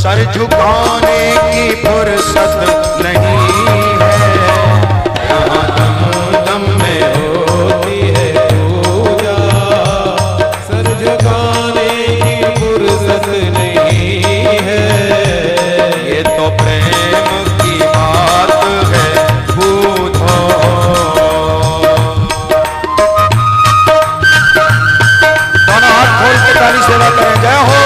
Sir झुकाने की फुर्सत नहीं है, यहाँ दम दम में होती है पूजा। सर झुकाने की फुर्सत नहीं है, ये तो प्रेम की बात है बूझो। दोनों हाथ खोल के ताली सेवा करें। जय हो।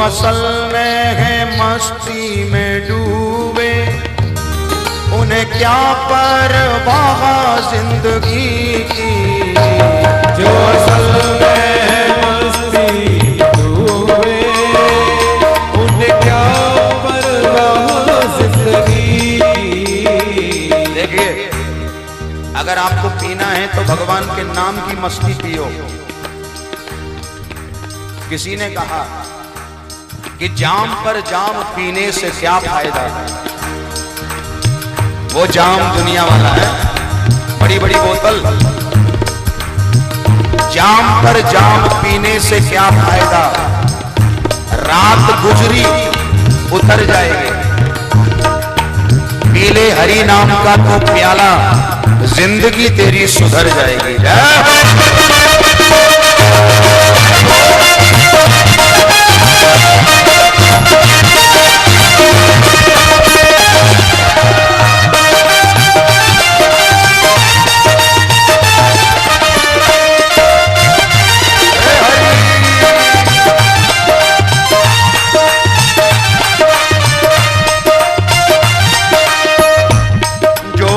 असल में है मस्ती में डूबे, उन्हें क्या परवाह जिंदगी की। जो असल में है मस्ती में डूबे, उन्हें क्या परवाह जिंदगी की। देखिए, अगर आपको पीना है तो भगवान के नाम की मस्ती पियो। किसी ने कहा कि जाम पर जाम पीने से क्या फायदा है। वो जाम दुनिया वाला है, बड़ी बड़ी बोतल। जाम पर जाम पीने से क्या फायदा, रात गुजरी उतर जाएगी। पीले हरि नाम का तो प्याला, जिंदगी तेरी सुधर जाएगी।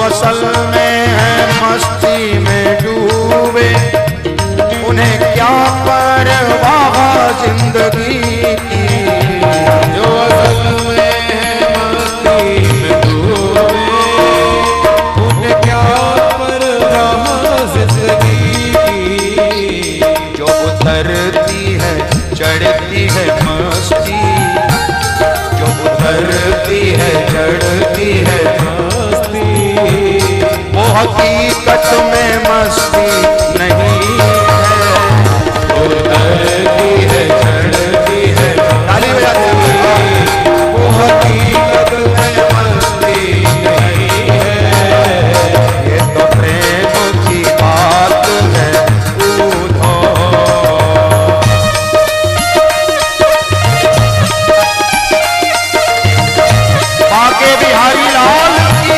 असल में है मस्ती में डूबे, उन्हें क्या परवाह जिंदगी की। जो असल में है मस्ती में डूबे, उन्हें क्या परवाह जिंदगी की। जो उतरती है चढ़ती है मस्ती, जो उतरती है चढ़ती है मस्ती, वो हकीकत में मस्ती नहीं है। उतरती है चढ़ती है ताली बजाते हुए, वो हकीकत में मस्ती नहीं है। ये तो प्रेम की बात है बूझो। बाके बिहारी लाल की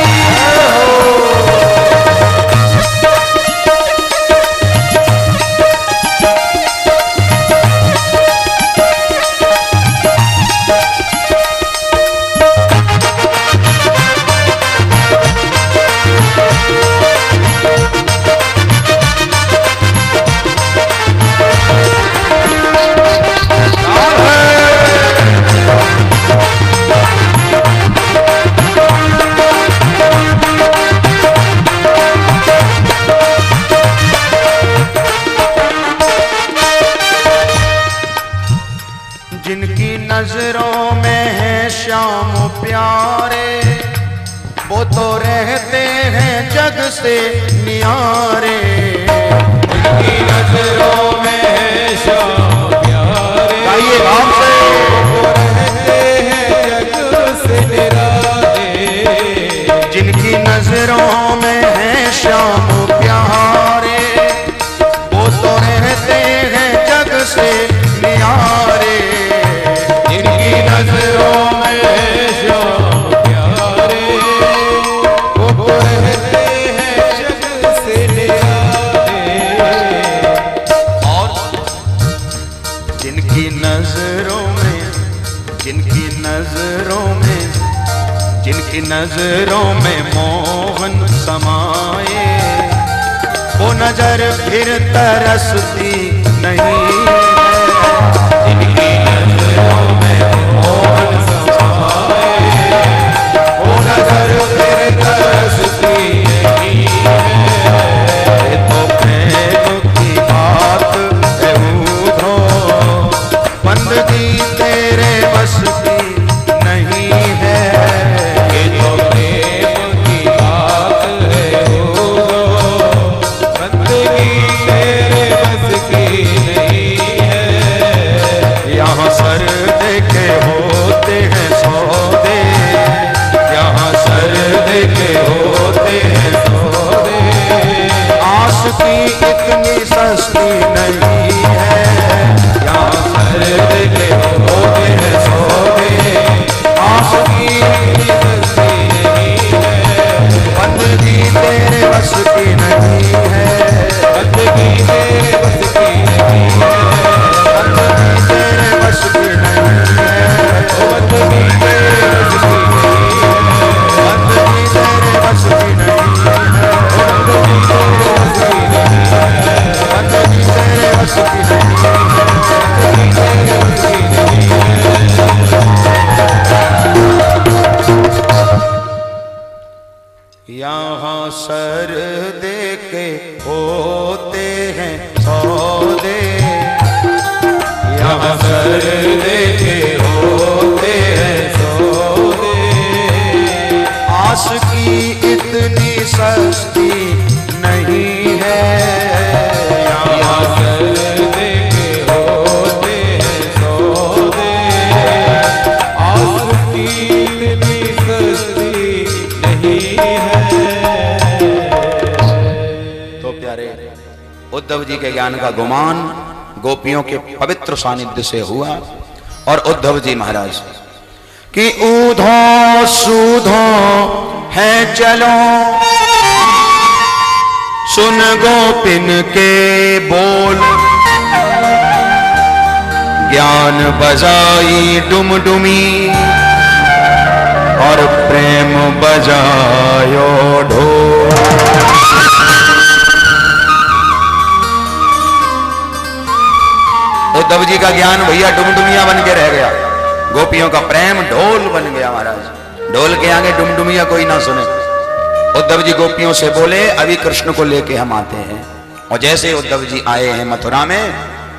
जिनकी नजरों में है श्याम प्यारे, वो तो रहते हैं जग से नियारे। जिनकी नजरों में है श्याम प्यारे, गाइए भाव से। वो रहते हैं जग से निराले। जिनकी नजरों में है श्याम प्यारे, वो तो रहते हैं जग से नियारे। जिनकी नजरों में श्याम प्यारे, नजरों में, जिनकी नजरों में मोहन समाए, वो नजर फिर तरसती नहीं है। जिनकी नजरों में मोहन समाए, वो नजर फिर तरसती नहीं है। ये तो प्रेम की बात है ऊधो, बंदगी तेरे बस की नहीं है। ये तो प्रेम की बात है बंदगी तेरे बस की नहीं है। यहाँ सर देके होते हैं सौदे, यहाँ सर देके होते हैं सौदे, आस की इतनी सस्ती नहीं है। यहाँ सर देके होते हैं सौदे, आस की इतनी सस्ती नहीं है। बंदगी तेरे बस की नहीं है, बंदगी तेरे बस की नहीं है। बंदगी तेरे बस की नहीं है, बंदगी तेरे बस की नहीं है। बंदगी तेरे बस की नहीं है, बंदगी तेरे बस की नहीं है। बंदगी तेरे बस की नहीं है। बंदगी तेरे बस की नहीं है। यहाँ सर देके होते हैं सौदे, यहाँ सर देके होते हैं सौदे, आस की इतनी सस्ती नहीं है। यहाँ सर देके होते हैं सौदे, आस की इतनी सस्ती नहीं है। तो प्यारे उद्धव जी के ज्ञान का गुमान गोपियों के पवित्र सानिध्य से हुआ, और उद्धव जी महाराज कि ऊधो सूधो है चलो, सुन गोपिन के बोल, ज्ञान बजाई डुमडुमी, और प्रेम बजायो ढोल। उद्धव जी का ज्ञान भैया डुमडुमिया बन के रह गया, गोपियों का प्रेम ढोल बन गया महाराज। ढोल के आगे डुमडुमिया कोई ना सुने। उद्धव जी गोपियों से बोले अभी कृष्ण को लेके हम आते हैं। और जैसे उद्धव जी आए हैं मथुरा में,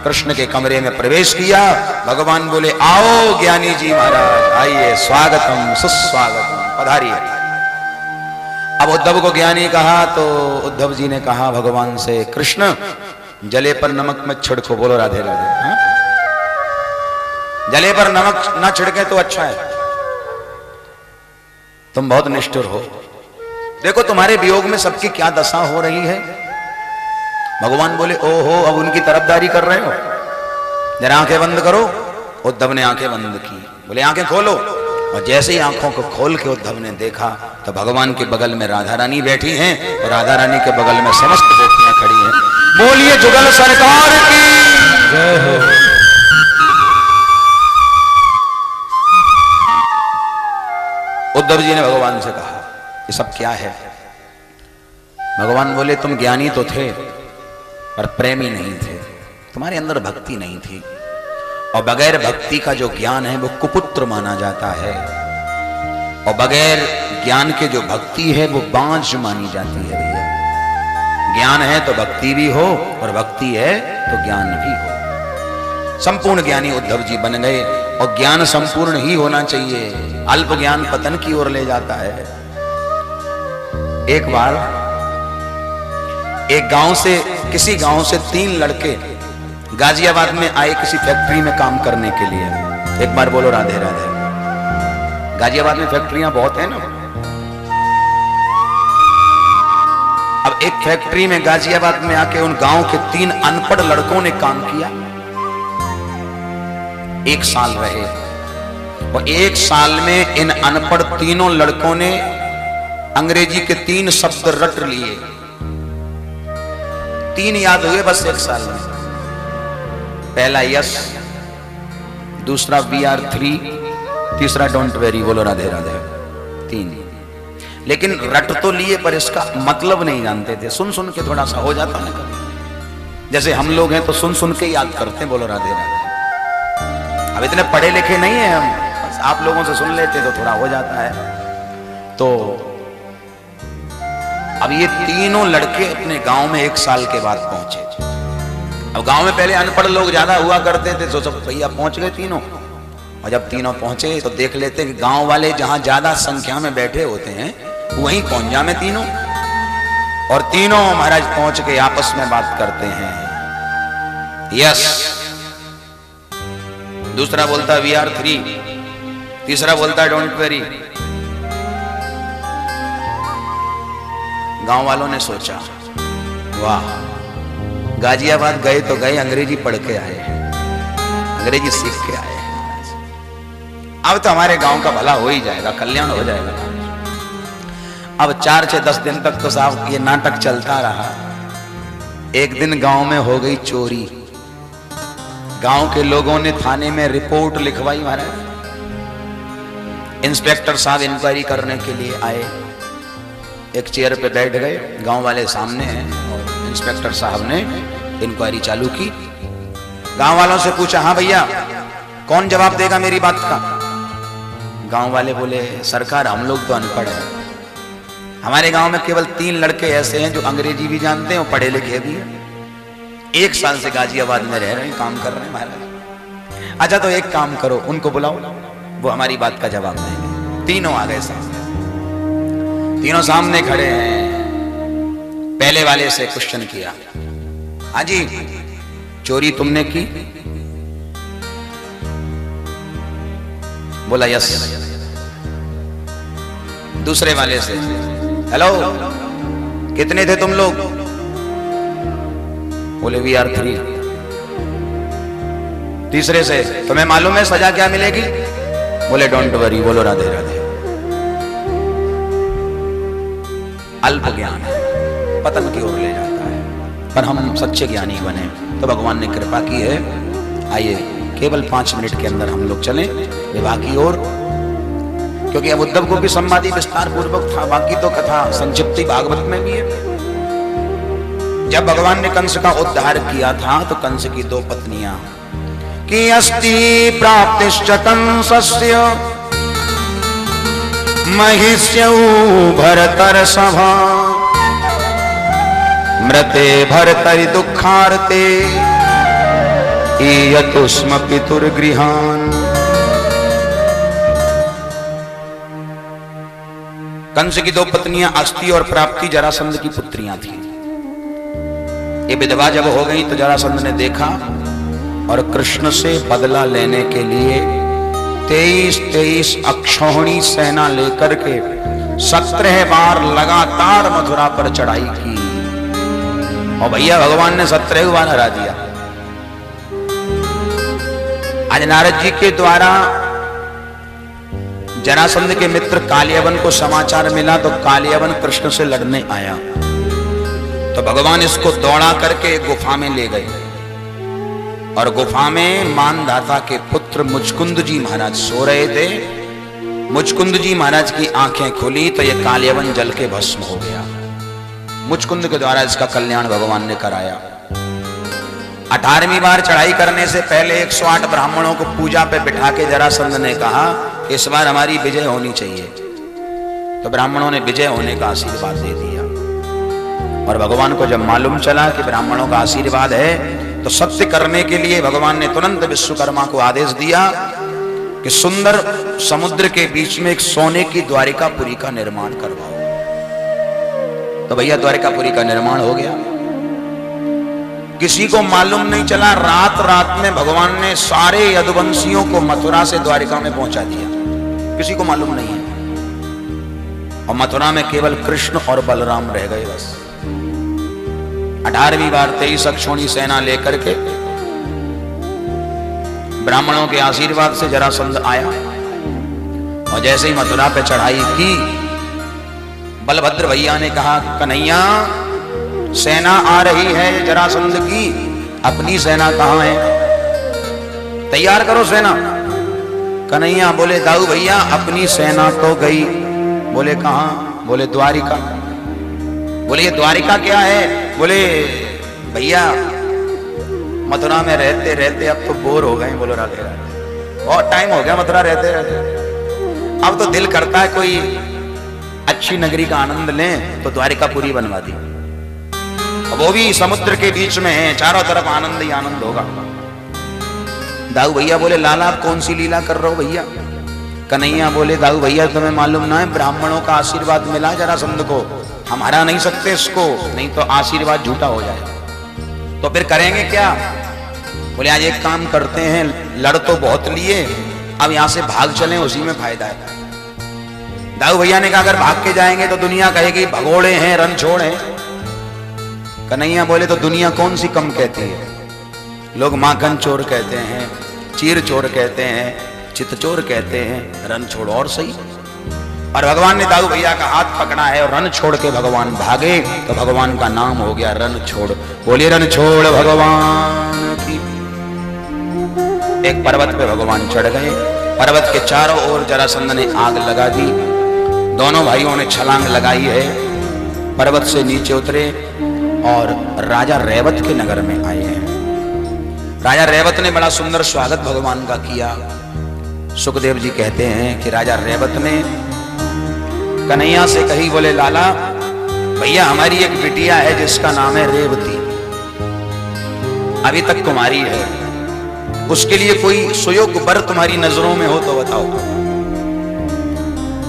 कृष्ण के कमरे में प्रवेश किया, भगवान बोले आओ ज्ञानी जी महाराज आइए, स्वागतम सुस्वागतम, पधारिए। अब उद्धव को ज्ञानी कहा तो उद्धव जी ने कहा भगवान से, कृष्ण जले पर नमक मत छिड़को, बोलो राधे राधे। हाँ? जले पर नमक ना छिड़के तो अच्छा है, तुम बहुत निष्ठुर हो, देखो तुम्हारे वियोग में सबकी क्या दशा हो रही है। भगवान बोले ओहो अब उनकी तरफदारी कर रहे हो, जरा आंखें बंद करो। उद्धव ने आंखें बंद की, बोले आंखें खोलो। और जैसे ही आंखों को खोल के उद्धव ने देखा तो भगवान के बगल में राधा रानी बैठी हैं, और राधा रानी के बगल में समस्त गोपियां खड़ी हैं। बोलिए जुगल सरकार की जय हो। उद्धव जी ने भगवान से कहा ये सब क्या है। भगवान बोले तुम ज्ञानी तो थे पर प्रेमी नहीं थे, तुम्हारे अंदर भक्ति नहीं थी, और बगैर भक्ति का जो ज्ञान है वो कुपुत्र माना जाता है, और बगैर ज्ञान के जो भक्ति है वो बांझ मानी जाती है। भैया ज्ञान है तो भक्ति भी हो, और भक्ति है तो ज्ञान भी हो। संपूर्ण ज्ञानी उद्धव जी बन गए, और ज्ञान संपूर्ण ही होना चाहिए, अल्प ज्ञान पतन की ओर ले जाता है। एक बार एक गांव से, किसी गांव से 3 लड़के गाजियाबाद में आए किसी फैक्ट्री में काम करने के लिए। एक बार बोलो राधे राधे। गाजियाबाद में फैक्ट्रियां बहुत है ना। अब एक फैक्ट्री में गाजियाबाद में आके उन गांव के 3 अनपढ़ लड़कों ने काम किया। 1 साल रहे, और 1 साल में इन अनपढ़ तीनों लड़कों ने अंग्रेजी के 3 शब्द रट लिए। 3 याद हुए बस 1 साल में। पहला यस, दूसरा VR3, तीसरा डोंट वेरी, बोलो राधे राधे। 3। लेकिन रट तो लिए पर इसका मतलब नहीं जानते थे। सुन सुन के थोड़ा सा हो जाता है कभी, जैसे हम लोग हैं तो सुन सुन के याद करते हैं, बोलो राधे राधे। अब इतने पढ़े लिखे नहीं है हम, बस आप लोगों से सुन लेते तो थोड़ा हो जाता है। तो अब ये तीनों लड़के अपने गांव में 1 साल के बाद पहुंचे। अब गांव में पहले अनपढ़ लोग ज्यादा हुआ करते थे, तो सब भैया पहुंच गए तीनों। और जब तीनों पहुंचे तो देख लेते कि गांव वाले जहां ज्यादा संख्या में बैठे होते हैं वहीं पहुंच जा में तीनों। और तीनों महाराज पहुंच के आपस में बात करते हैं, यस। दूसरा बोलता वी आर 3, तीसरा बोलता डोंट वेरी। गांव वालों ने सोचा, वाह, गाजियाबाद गए तो गए, अंग्रेजी पढ़ के आए, अंग्रेजी सीख के आए, अब तो हमारे गांव का भला हो ही जाएगा, कल्याण हो जाएगा। अब 4 से 10 दिन तक तो साहब ये नाटक चलता रहा। एक दिन गांव में हो गई चोरी। गांव के लोगों ने थाने में रिपोर्ट लिखवाई महाराज। इंस्पेक्टर साहब इंक्वायरी करने के लिए आए, एक चेयर पे बैठ गए, गांव वाले सामने हैं और इंस्पेक्टर साहब ने इंक्वायरी चालू की। गांव वालों से पूछा, हाँ भैया कौन जवाब देगा मेरी बात का? गांव वाले बोले, सरकार हम लोग तो अनपढ़ हैं, हमारे गांव में केवल 3 लड़के ऐसे हैं जो अंग्रेजी भी जानते हैं और पढ़े लिखे भी हैं, 1 साल से गाजियाबाद में रह रहे हैं, काम कर रहे हैं महाराज। अच्छा तो एक काम करो, उनको बुलाओ, वो हमारी बात का जवाब देंगे। तीनों आ गए सामने, तीनों सामने खड़े हैं। पहले वाले से क्वेश्चन किया, हाँ जी चोरी तुमने की? बोला यस। दूसरे वाले से, हेलो कितने थे तुम लोग? बोले वी आर 3। तीसरे से, तुम्हें मालूम है सजा क्या मिलेगी? बोले डोंट वरी, बोलो राधे राधे। अल्प ज्ञान पतन की ओर ले जाता है, पर हम सच्चे ज्ञानी बने तो भगवान ने कृपा की है। आइए केवल 5 मिनट के अंदर हम लोग चलें विवाह की ओर, क्योंकि अब उद्धव को भी संवादी विस्तार पूर्वक था, बाकी तो कथा संक्षिप्ति भागवत में भी है। जब भगवान ने कंस का उद्धार किया था तो कंस की 2 पत्नियां कि अस्ति प्राप्तिश्च कंसस्य महिष्यौ भरतर्षभा मृते भरतरि दुःखार्ते ईयतु स्म पितुर्गृहान्। कंस की 2 पत्नियां अस्ति और प्राप्ति जरासंध की पुत्रियां थी। ये विधवा जब हो गई तो जरासंध ने देखा और कृष्ण से बदला लेने के लिए 23 अक्षौहिणी सेना लेकर के 17 बार लगातार मथुरा पर चढ़ाई की। और भैया भगवान ने 17 बार हरा दिया। आज नारद जी के द्वारा जरासंध के मित्र कालियवन को समाचार मिला तो कालियवन कृष्ण से लड़ने आया, तो भगवान इसको दौड़ा करके गुफा में ले गए और गुफा में मानधाता के पुत्र मुचकुंद जी महाराज सो रहे थे। मुचकुंद जी महाराज की आंखें खुली तो ये कालियवन जल के भस्म हो गया। मुचकुंद के द्वारा इसका कल्याण भगवान ने कराया। 18वीं बार चढ़ाई करने से पहले 108 ब्राह्मणों को पूजा पे बिठा के जरासंध ने कहा इस बार हमारी विजय होनी चाहिए, तो ब्राह्मणों ने विजय होने का आशीर्वाद दे दिया। और भगवान को जब मालूम चला कि ब्राह्मणों का आशीर्वाद है तो सत्य करने के लिए भगवान ने तुरंत विश्वकर्मा को आदेश दिया कि सुंदर समुद्र के बीच में एक सोने की द्वारिकापुरी का निर्माण करवाओ। तो भैया द्वारिकापुरी का निर्माण हो गया। किसी को मालूम नहीं चला, रात रात में भगवान ने सारे यदुवंशियों को मथुरा से द्वारिका में पहुंचा दिया, किसी को मालूम नहीं है। और मथुरा में केवल कृष्ण और बलराम रह गए बस। 18वीं बार 23 अक्षौहिणी सेना लेकर के ब्राह्मणों के आशीर्वाद से जरासंध आया और जैसे ही मथुरा पे चढ़ाई की, बलभद्र भैया ने कहा कन्हैया सेना आ रही है जरासंध की, अपनी सेना कहां है? तैयार करो सेना। कन्हैया बोले दाऊ भैया अपनी सेना तो गई। बोले कहां? बोले द्वारिका। बोले ये द्वारिका क्या है? बोले भैया मथुरा में रहते रहते अब तो बोर हो गए। बोलो राधे राधे, बहुत टाइम हो गया मथुरा रहते रहते, अब तो दिल करता है कोई अच्छी नगरी का आनंद लें, तो द्वारिकापुरी बनवा दी। वो भी समुद्र के बीच में है, चारों तरफ आनंद ही आनंद होगा। दाऊ भैया बोले लाला आप कौन सी लीला कर रहे हो भैया? कन्हैया बोले दाऊ भैया तुम्हें मालूम ना है ब्राह्मणों का आशीर्वाद मिला जरासंध को, हम हरा नहीं सकते इसको, नहीं तो आशीर्वाद झूठा हो जाए। तो फिर करेंगे क्या? बोले आज एक काम करते हैं, लड़ तो बहुत लिए, अब यहां से भाग चलें, उसी में फायदा है। दाऊ भैया ने कहा अगर भाग के जाएंगे तो दुनिया कहेगी भगोड़े हैं, रणछोड़ हैं। कन्हैया बोले तो दुनिया कौन सी कम कहती है? लोग माखन चोर कहते हैं, चीर चोर कहते हैं, चित चोर कहते हैं, रणछोड़ और सही। और भगवान ने दाऊ भैया का हाथ पकड़ा है और रण छोड़ के भगवान भागे, तो भगवान का नाम हो गया रणछोड़। बोलिए रणछोड़ भगवान की। एक पर्वत पे भगवान चढ़ गए, पर्वत के चारों ओर जरासंध ने आग लगा दी। दोनों भाइयों ने छलांग लगाई है, पर्वत से नीचे उतरे और राजा रैवत के नगर में आए हैं। राजा रैवत ने बड़ा सुंदर स्वागत भगवान का किया। सुखदेव जी कहते हैं कि राजा रैवत ने कन्हैया से कही, बोले लाला भैया हमारी एक बिटिया है जिसका नाम है रेवती, अभी तक कुमारी है, उसके लिए कोई सुयोग्य वर तुम्हारी नजरों में हो तो बताओ।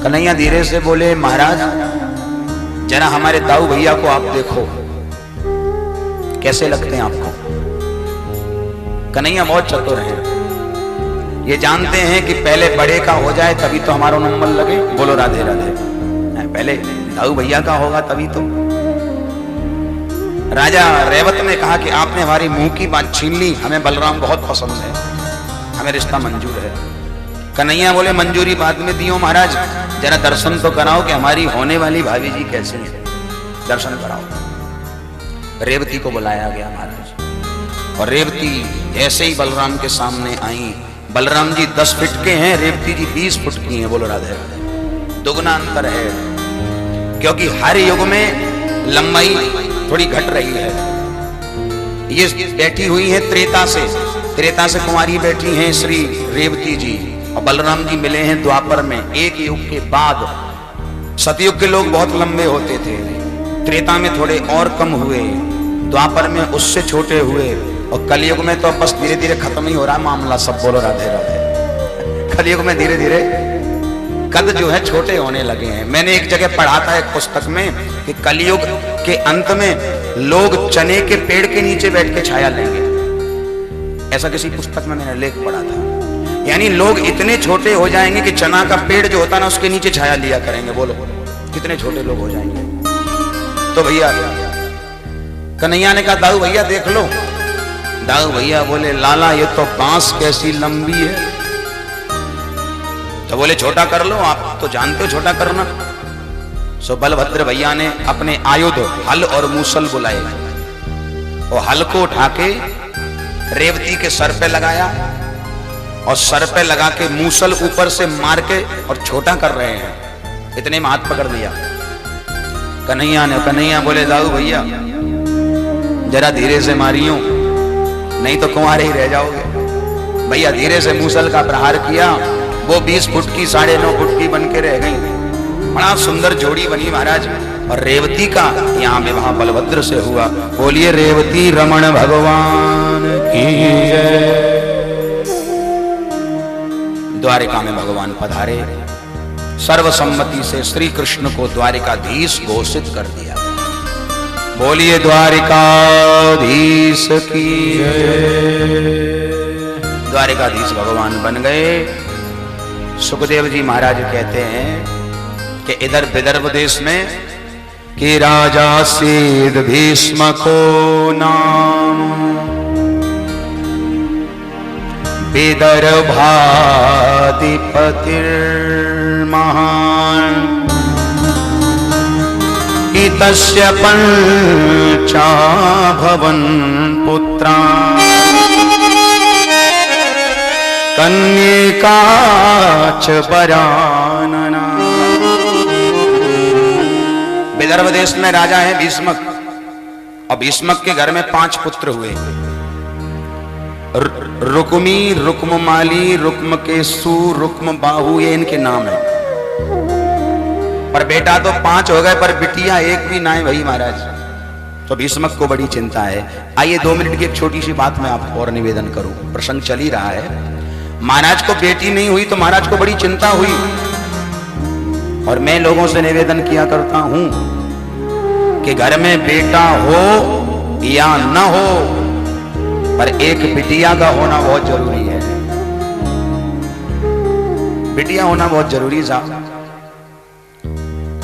कन्हैया धीरे से बोले महाराज जरा हमारे दाऊ भैया को आप देखो, कैसे लगते हैं आपको? कन्हैया बहुत चतुर है, ये जानते हैं कि पहले बड़े का हो जाए तभी तो हमारा नंबर लगे। बोलो राधे राधे, पहले दाऊ भैया का होगा तभी तो। राजा रैवत ने कहा कि आपने हमारी मुंह की बात छीन ली, हमें बलराम बहुत पसंद है, हमें रिश्ता मंजूर है। कन्हैया बोले मंजूरी बाद में दियो महाराज, जरा दर्शन तो कराओ कि हमारी होने वाली भाभी जी कैसे है, दर्शन कराओ। रेवती को बुलाया गया महाराज, और रेवती जैसे ही बलराम के सामने आई, बलराम जी 10 फीट के हैं, रेवती जी 20 फुट की हैं। बोलो राधे राधे, दुगना अंतर है, क्योंकि हर युग में लंबाई थोड़ी घट रही है। ये बैठी हुई है त्रेता से कुमारी बैठी हैं श्री रेवती जी, और बलराम जी मिले हैं द्वापर में। एक युग के बाद सतयुग के लोग बहुत लंबे होते थे, त्रेता में थोड़े और कम हुए, द्वापर में उससे छोटे हुए, और कलयुग में तो बस धीरे धीरे खत्म ही हो रहा है मामला सब। बोलो राधे राधे, कलयुग में धीरे धीरे कद जो है छोटे होने लगे हैं। मैंने एक जगह पढ़ा था एक पुस्तक में कि कलयुग के अंत में लोग चने के पेड़ के नीचे बैठ के छाया लेंगे, ऐसा किसी पुस्तक में मैंने लेख पढ़ा था। यानी लोग इतने छोटे हो जाएंगे कि चना का पेड़ जो होता है ना उसके नीचे छाया लिया करेंगे। बोलो कितने छोटे लोग हो जाएंगे। तो भैया कन्हैया ने कहा दाऊ भैया देख लो। दाऊ भैया बोले लाला ये तो बांस कैसी लंबी है। तो बोले छोटा कर लो, आप तो जानते हो छोटा करना। सो बलभद्र भैया ने अपने आयुध हल और मूसल बुलाए, और हल को उठा के रेवती के सर पे लगाया, और सर पे लगा के मूसल ऊपर से मार के और छोटा कर रहे हैं। इतने में हाथ पकड़ लिया कन्हैया बोले दाऊ भैया जरा धीरे से मारियो, नहीं तो कुंवारे ही रह जाओगे। भैया धीरे से मूसल का प्रहार किया, वो 20 फुट की 9.5 फुट की बन के रह गई। बड़ा सुंदर जोड़ी बनी महाराज। और रेवती का यहाँ विवाह बलभद्र से हुआ। बोलिए रेवती रमण भगवान की जय। द्वारिका में भगवान पधारे, सर्वसम्मति से श्री कृष्ण को द्वारिकाधीश घोषित कर दिया। बोलिए द्वारिकाधीश की जय। द्वारिकाधीश भगवान बन गए। सुखदेव जी महाराज कहते हैं कि इधर विदर्भ देश में कि राजा सिद्ध भीष्म को नाम, विदर्भाधिपतिर्महान, इतस्य पंचा भवन पुत्रा कन्यका च वरानना। विदर्भ देश में राजा है भीष्मक, और भीष्मक के घर में 5 पुत्र हुए। रुक्मी, रुक्ममाली, रुक्मकेशु, रुक्मबाहु, ये इनके नाम है। पर बेटा तो 5 हो गए, पर बिटिया एक भी ना है भाई महाराज। तो भीष्मक को बड़ी चिंता है। आइए 2 मिनट की एक छोटी सी बात मैं आपको और निवेदन करूं, प्रसंग चल ही रहा है। महाराज को बेटी नहीं हुई तो महाराज को बड़ी चिंता हुई, और मैं लोगों से निवेदन किया करता हूं कि घर में बेटा हो या न हो, पर एक बिटिया का होना बहुत जरूरी है। बिटिया होना बहुत जरूरी है साहब।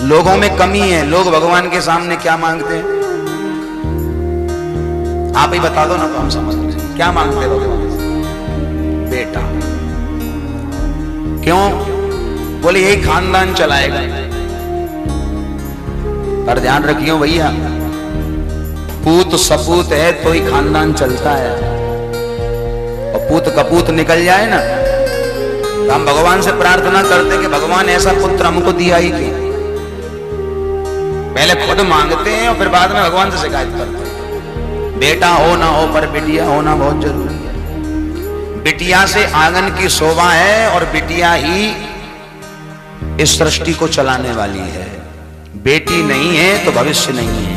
लोगों में कमी है, लोग भगवान के सामने क्या मांगते हैं? आप ही बता दो ना, तो हम समझ लें क्या मांगते हैं भगवान से? बेटा। क्यों? बोले यही खानदान चलाएगा। पर ध्यान रखियो भैया, पूत सपूत है तो ही खानदान चलता है, और पूत कपूत निकल जाए ना, तो हम भगवान से प्रार्थना करते कि भगवान ऐसा पुत्र हमको दिया ही क्यों। पहले खुद मांगते हैं और फिर बाद में भगवान से शिकायत करते हैं। बेटा हो ना हो, पर बिटिया होना बहुत जरूरी है। बिटिया से आंगन की शोभा है, और बिटिया ही इस सृष्टि को चलाने वाली है। बेटी नहीं है तो भविष्य नहीं है,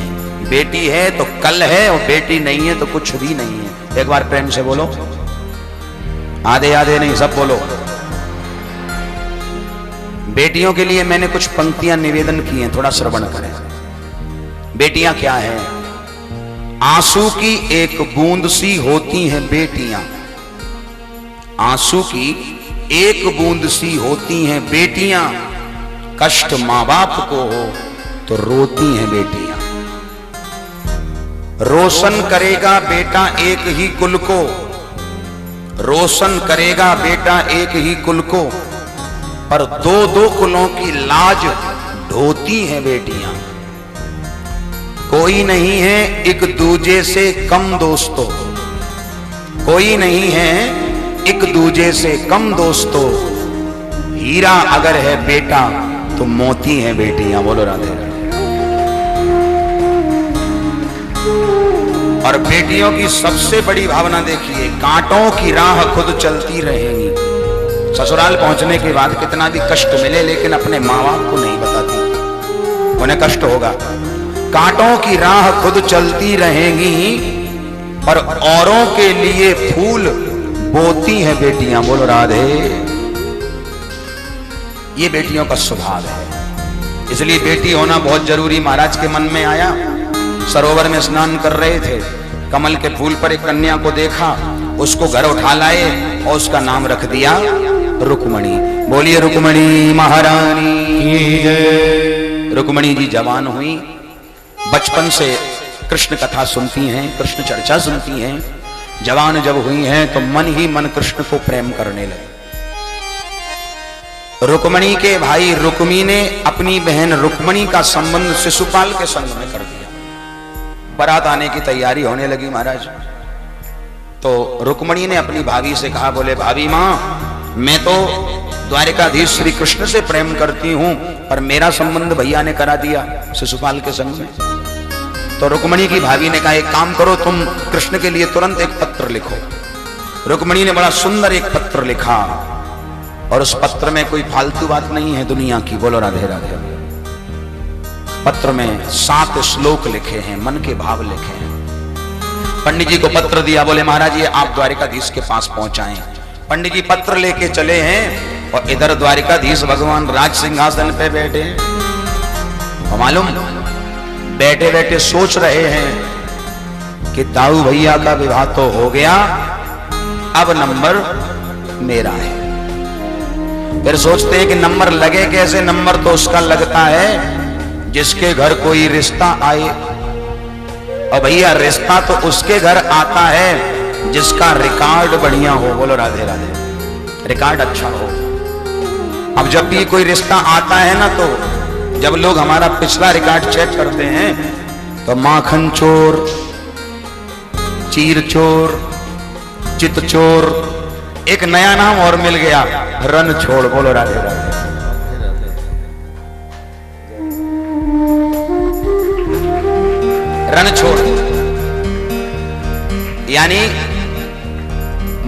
बेटी है तो कल है, और बेटी नहीं है तो कुछ भी नहीं है। एक बार प्रेम से बोलो, आधे आधे नहीं, सब बोलो। बेटियों के लिए मैंने कुछ पंक्तियां निवेदन की हैं, थोड़ा श्रवण करें। बेटियां क्या है? आंसू की एक बूंद सी होती हैं बेटियां, आंसू की एक बूंद सी होती हैं बेटियां, कष्ट मां बाप को हो तो रोती हैं बेटियां। रोशन करेगा बेटा एक ही कुल को, रोशन करेगा बेटा एक ही कुल को, पर 2-2 कुलों की लाज ढोती हैं बेटियां। कोई नहीं है एक दूजे से कम दोस्तों, कोई नहीं है एक दूजे से कम दोस्तों, हीरा अगर है बेटा तो मोती है बेटियां। बोलो राधे राधे। और बेटियों की सबसे बड़ी भावना देखिए, कांटों की राह खुद चलती रहेंगी। ससुराल पहुंचने के बाद कितना भी कष्ट मिले, लेकिन अपने माँ बाप को नहीं बताती, उन्हें कष्ट होगा। कांटों की राह खुद चलती रहेंगी, पर औरों के लिए फूल बोती हैं बेटियां। बोलो राधे। ये बेटियों का स्वभाव है, इसलिए बेटी होना बहुत जरूरी। महाराज के मन में आया, सरोवर में स्नान कर रहे थे, कमल के फूल पर एक कन्या को देखा, उसको घर उठा लाए और उसका नाम रख दिया रुक्मणी। बोलिए रुक्मणी महारानी की जय। रुक्मणी जी जवान हुई, बचपन से कृष्ण कथा सुनती हैं, कृष्ण चर्चा सुनती हैं। जवान जब हुई हैं तो मन ही मन कृष्ण को प्रेम करने लगे। रुक्मणी के भाई रुक्मी ने अपनी बहन रुक्मणी का संबंध शिशुपाल के संग में कर दिया। बारात आने की तैयारी होने लगी महाराज। तो रुक्मणी ने अपनी भाभी से कहा, बोले भाभी माँ, मैं तो द्वारिकाधीश श्री कृष्ण से प्रेम करती हूं, पर मेरा संबंध भैया ने करा दिया शिशुपाल के संग में। तो रुक्मणी की भाभी ने कहा, एक काम करो, तुम कृष्ण के लिए तुरंत एक पत्र लिखो। रुक्मणी ने बड़ा सुंदर एक पत्र लिखा, और उस पत्र में कोई फालतू बात नहीं है दुनिया की। बोलो राधे राधे। पत्र में 7 श्लोक लिखे हैं, मन के भाव लिखे हैं। पंडित जी को पत्र दिया, बोले महाराज ये आप द्वारिकाधीश के पास पहुंचाएं। पंडित जी पत्र लेके चले हैं, और इधर द्वारिकाधीश भगवान राज सिंहासन पे बैठे हैं। और मालूम, बैठे बैठे सोच रहे हैं कि दाऊ भैया का विवाह तो हो गया, अब नंबर मेरा है। फिर सोचते हैं कि नंबर लगे कैसे? नंबर तो उसका लगता है जिसके घर कोई रिश्ता आए, और भैया रिश्ता तो उसके घर आता है जिसका रिकॉर्ड बढ़िया हो। बोलो राधे राधे। रिकॉर्ड अच्छा हो। अब जब भी कोई रिश्ता आता है ना, तो जब लोग हमारा पिछला रिकॉर्ड चेक करते हैं, तो माखन चोर, चीर चोर, चित चोर, एक नया नाम और मिल गया, रन छोड़। बोलो राधे राधे। रन छोड़ यानी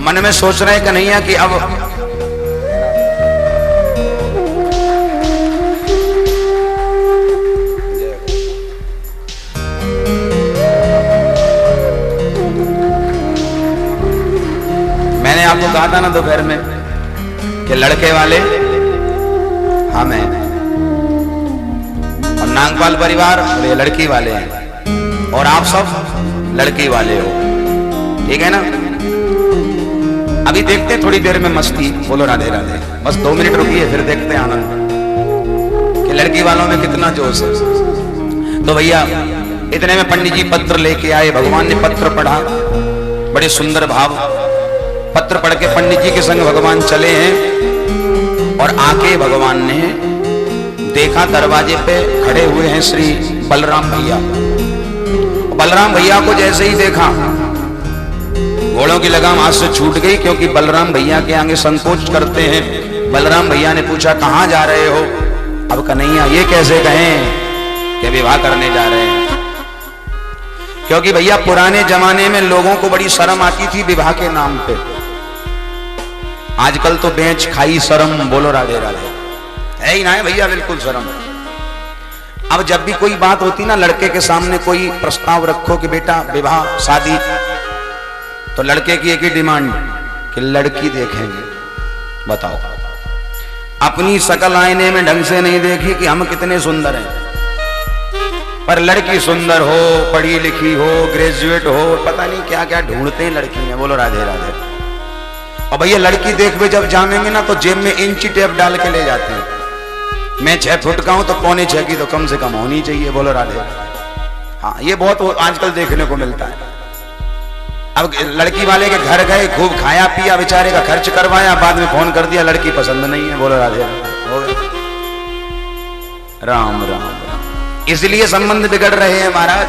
मन में सोच रहे कन्हैया कि अब मैंने आपको कहा था ना दोपहर में कि लड़के वाले हम हैं और नागपाल परिवार और ये लड़की वाले हैं और आप सब लड़की वाले हो, ठीक है ना। अभी देखते हैं थोड़ी देर में मस्ती। बोलो राधे राधे। बस 2 मिनट रुकिए फिर देखते हैं आनंद कि लड़की वालों में कितना जोश है। तो भैया इतने में पंडित जी पत्र लेके आए। भगवान ने पत्र पढ़ा, बड़े सुंदर भाव। पत्र पढ़ के पंडित जी के संग भगवान चले हैं और आके भगवान ने देखा दरवाजे पे खड़े हुए हैं श्री बलराम भैया। बलराम भैया को जैसे ही देखा घोड़ों की लगाम हाथ से छूट गई, क्योंकि बलराम भैया के आगे संकोच करते हैं। बलराम भैया ने पूछा कहां जा रहे हो? अब कन्हैया ये कैसे कहें कि विवाह करने जा रहे हैं, क्योंकि भैया पुराने जमाने में लोगों को बड़ी शर्म आती थी विवाह के नाम पे। आजकल तो बेच खाई शर्म। बोलो राधे राधे। है ही ना है भैया, बिल्कुल शर्म। अब जब भी कोई बात होती ना, लड़के के सामने कोई प्रस्ताव रखो कि बेटा विवाह शादी, तो लड़के की एक ही डिमांड कि लड़की देखेंगे। बताओ, अपनी शकल आईने में ढंग से नहीं देखी कि हम कितने सुंदर हैं, पर लड़की सुंदर हो, पढ़ी लिखी हो, ग्रेजुएट हो, पता नहीं क्या क्या ढूंढते हैं लड़की में। बोलो राधे राधे। और भैया लड़की देखने जब जानेंगे ना तो जेब में इंची टेप डाल के ले जाते हैं। मैं 6 फुट का हूं तो 6.25 की तो कम से कम होनी चाहिए। बोलो राधे। हाँ, ये बहुत आजकल देखने को मिलता है। अब लड़की वाले के घर गए, खूब खाया पिया, बेचारे का खर्च करवाया, बाद में फोन कर दिया लड़की पसंद नहीं है। बोलो राधे। हो गया। राम राम राम। इसलिए संबंध बिगड़ रहे हैं महाराज।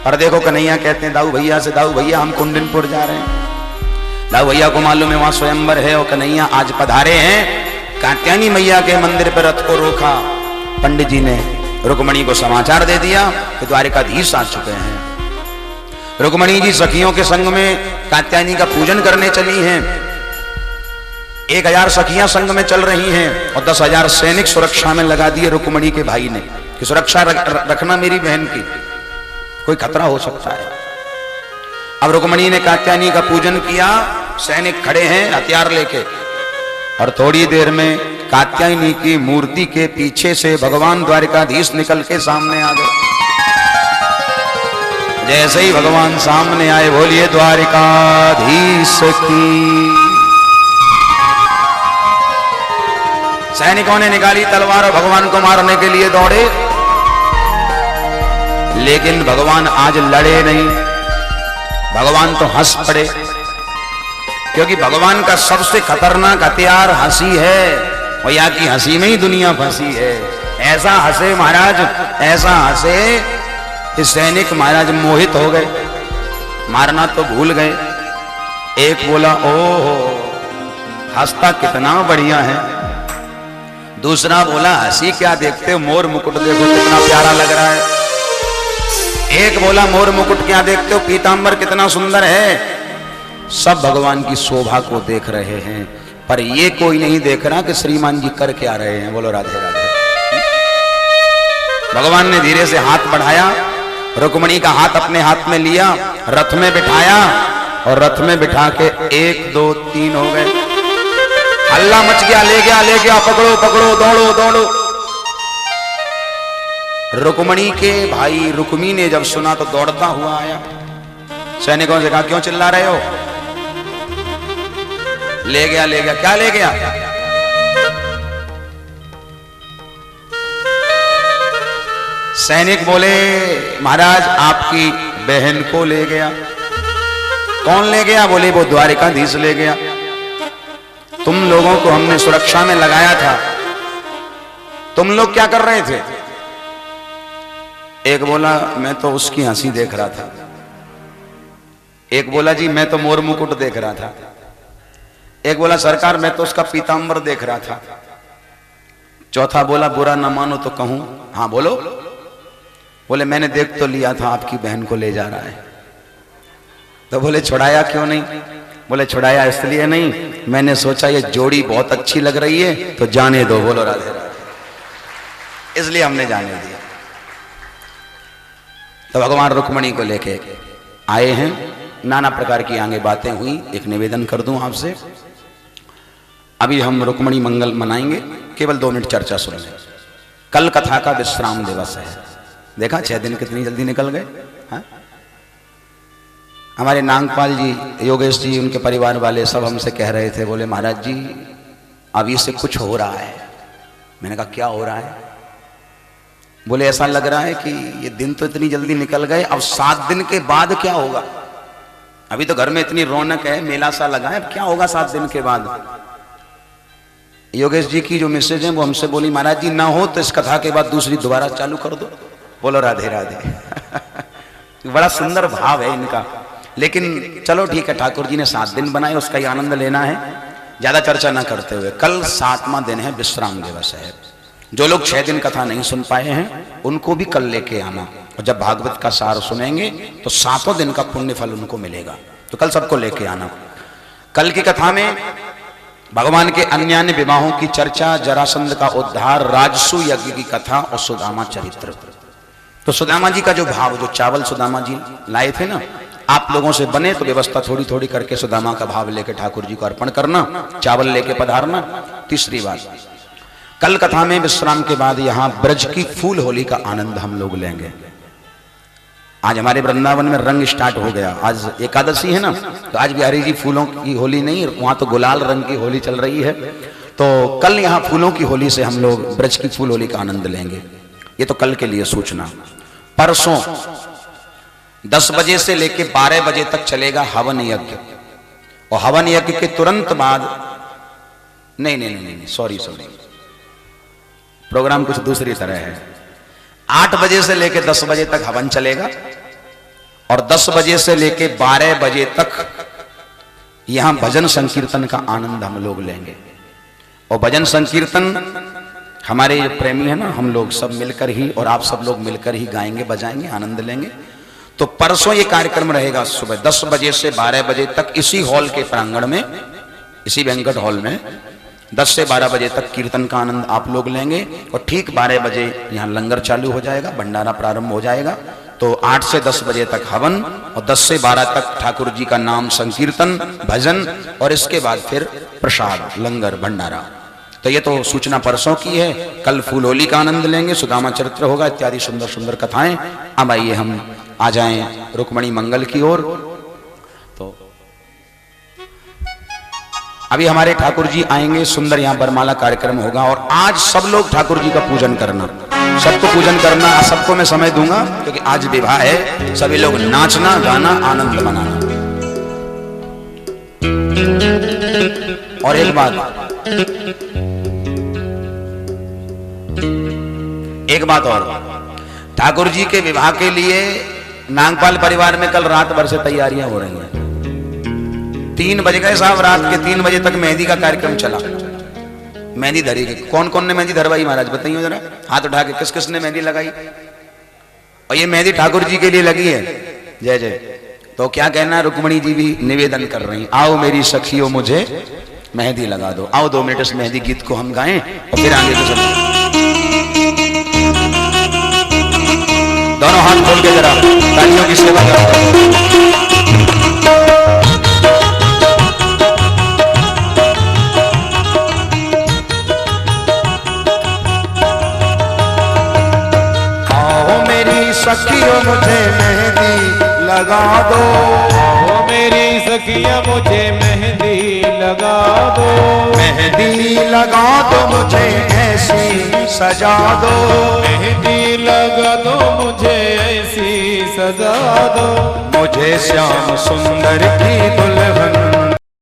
और देखो कन्हैया कहते हैं दाऊ भैया से, दाऊ भैया हम कुंडनपुर जा रहे हैं। दाऊ भैया को मालूम है वहां स्वयंवर है और कन्हैया आज पधारे हैं। कात्यायनी मैया के मंदिर पर रथ को रोका। पंडित जी ने रुक्मणी को समाचार दे दिया कि द्वारिकाधीश आ चुके हैं। रुक्मणी जी सखियों के संग में कात्यायनी का पूजन करने चली हैं। 1000 सखियां संग में चल रही हैं और 10,000 सैनिक सुरक्षा में लगा दिए रुक्मणी के भाई ने कि सुरक्षा रखना मेरी बहन की, कोई खतरा हो सकता है। अब रुक्मणी ने कात्यायनी का पूजन किया, सैनिक खड़े हैं हथियार लेके, और थोड़ी देर में कात्यायनी की मूर्ति के पीछे से भगवान द्वारिकाधीश निकल के सामने आ गए। जैसे ही भगवान सामने आए, बोलिए द्वारिकाधीश की। सैनिकों ने निकाली तलवार और भगवान को मारने के लिए दौड़े, लेकिन भगवान आज लड़े नहीं। भगवान तो हंस पड़े, क्योंकि भगवान का सबसे खतरनाक हथियार हंसी है और यहाँ की हंसी में ही दुनिया फंसी है। ऐसा हंसे महाराज, ऐसा हंसे कि सैनिक महाराज मोहित हो गए, मारना तो भूल गए। एक बोला ओहो हंसता कितना बढ़िया है, दूसरा बोला हंसी क्या देखते हो, मोर मुकुट देखो कितना प्यारा लग रहा है। एक बोला मोर मुकुट क्या देखते हो, पीतांबर कितना सुंदर है। सब भगवान की शोभा को देख रहे हैं, पर ये कोई नहीं देख रहा कि श्रीमान जी कर क्या रहे हैं। बोलो राधे राधे। भगवान ने धीरे से हाथ बढ़ाया, रुक्मणी का हाथ अपने हाथ में लिया, रथ में बिठाया और रथ में बिठा के 1 2 3 हो गए। हल्ला मच गया, ले गया, पकड़ो पकड़ो, दौड़ो दौड़ो। रुक्मणी के भाई रुक्मी ने जब सुना तो दौड़ता हुआ आया, सैनिकों से कहा क्यों चिल्ला रहे हो? ले गया, क्या ले गया? सैनिक बोले महाराज आपकी बहन को ले गया। कौन ले गया? बोले वो द्वारिकाधीश ले गया। तुम लोगों को हमने सुरक्षा में लगाया था, तुम लोग क्या कर रहे थे? एक बोला मैं तो उसकी हंसी देख रहा था। एक बोला जी मैं तो मोर मुकुट देख रहा था। एक बोला सरकार मैं तो उसका पीताम्बर देख रहा था। चौथा बोला बुरा न मानो तो कहूं। हाँ बोलो। बोले मैंने देख तो लिया था, आपकी बहन को ले जा रहा है। तो बोले छुड़ाया क्यों नहीं? बोले छुड़ाया इसलिए नहीं, मैंने सोचा ये जोड़ी बहुत अच्छी लग रही है तो जाने दो। बोलो राधे राधे। इसलिए हमने जाने दिया। तो भगवान रुक्मणी को लेके आए हैं। नाना प्रकार की आगे बातें हुई। एक निवेदन कर दूं आपसे, अभी हम रुक्मणी मंगल मनाएंगे, केवल 2 मिनट चर्चा सुन लें। कल कथा का विश्राम दिवस है। देखा 6 दिन कितनी जल्दी निकल गए। हाँ? हमारे नागपाल जी, योगेश जी, उनके परिवार वाले सब हमसे कह रहे थे, बोले महाराज जी अभी से कुछ हो रहा है। मैंने कहा क्या हो रहा है? बोले ऐसा लग रहा है कि ये दिन तो इतनी जल्दी निकल गए, अब 7 दिन के बाद क्या होगा? अभी तो घर में इतनी रौनक है, मेला सा लगा है, अब क्या होगा 7 दिन के बाद? योगेश जी की जो मैसेज है वो हमसे बोली महाराज जी ना हो तो इस कथा के बाद दूसरी दोबारा चालू कर दो। बोलो राधे राधे। बड़ा सुंदर भाव है इनका। लेकिन चलो ठीक है, ठाकुर जी ने 7 दिन बनाए, उसका ही आनंद लेना है। ज्यादा चर्चा ना करते हुए, कल 7वां दिन है, विश्राम दिवस है। जो लोग 6 दिन कथा नहीं सुन पाए हैं उनको भी कल लेके आना, और जब भागवत का सार सुनेंगे तो 7वें दिन का पुण्य फल उनको मिलेगा। तो कल सबको लेके आना। कल की कथा में भगवान के अन्य विवाहों की चर्चा, जरासंध का उद्धार, राजसु यज्ञ की कथा और सुदामा चरित्र। तो सुदामा जी का जो भाव, जो चावल सुदामा जी लाए थे ना, आप लोगों से बने तो व्यवस्था थोड़ी थोड़ी करके सुदामा का भाव लेके ठाकुर जी को अर्पण करना, चावल लेके पधारना। तीसरी बात, कल कथा में विश्राम के बाद यहां ब्रज की फूल होली का आनंद हम लोग लेंगे। आज हमारे वृंदावन में रंग स्टार्ट हो गया। आज एकादशी है ना, तो आज बिहारी जी फूलों की होली नहीं, वहां तो गुलाल रंग की होली चल रही है। तो कल यहां फूलों की होली से हम लोग ब्रज की फूल होली का आनंद लेंगे। ये तो कल के लिए सूचना। परसों 10 बजे से लेके 12 बजे तक चलेगा हवन यज्ञ, और हवन यज्ञ के तुरंत बाद नहीं, सॉरी, प्रोग्राम कुछ दूसरी तरह है। 8 बजे से लेके 10 बजे तक हवन चलेगा, और 10 बजे से लेके 12 बजे तक यहां भजन संकीर्तन का आनंद हम लोग लेंगे। और भजन संकीर्तन हमारे प्रेमी है ना, हम लोग सब मिलकर ही, और आप सब लोग मिलकर ही गाएंगे, बजाएंगे, आनंद लेंगे। तो परसों ये कार्यक्रम रहेगा सुबह 10 बजे से 12 बजे तक इसी हॉल के प्रांगण में, इसी बैंक्वेट हॉल में 10 से 12 बजे तक कीर्तन का आनंद आप लोग लेंगे। और ठीक 12 बजे यहाँ लंगर चालू हो जाएगा, भंडारा प्रारंभ हो जाएगा। तो 8 से 10 बजे तक हवन, और 10 से 12 तक ठाकुर जी का नाम संकीर्तन, भजन, और इसके बाद फिर प्रसाद, लंगर, भंडारा। तो ये तो सूचना परसों की है। कल फूल होली का आनंद लेंगे, सुदामा चरित्र होगा, इत्यादि सुंदर सुंदर कथाएं। अब आइए हम आ जाएं रुक्मणी मंगल की ओर। तो अभी हमारे ठाकुर जी आएंगे, सुंदर यहाँ बरमाला कार्यक्रम होगा। और आज सब लोग ठाकुर जी का पूजन करना, सबको पूजन करना, सबको मैं समय दूंगा, क्योंकि आज विवाह है। सभी लोग नाचना, गाना, आनंद मनाना। और एक बात और, ठाकुर जी के विवाह के लिए नागपाल परिवार में कल रात भर से तैयारियां हो रही हैं। 3 बज गए साहब, रात के 3 बजे तक मेहंदी का कार्यक्रम चला। मेहंदी धरी गई। कौन कौन ने मेहंदी धरवाई महाराज बताइए जरा, हाथ उठा के किस किस ने मेहंदी लगाई? और ये मेहंदी ठाकुर जी के लिए लगी है। जय जय। तो क्या कहना, रुक्मणी जी भी निवेदन कर रही, आओ मेरी सखियों मुझे मेहंदी लगा दो। आओ 2 मिनट इस मेहंदी गीत को हम गाएं और फिर आगे तो चलो। दोनों हाथ खोल के जरा तालियों की सेवा करो। आओ मेरी सखियों मुझे मेहंदी लगा दो, आओ मेरी सखियां मुझे मेहंदी लगा दो, मेहंदी लगा दो मुझे ऐसी सजा दो, मेहंदी लगा दो मुझे ऐसी सजा दो, मुझे श्याम सुंदर की दो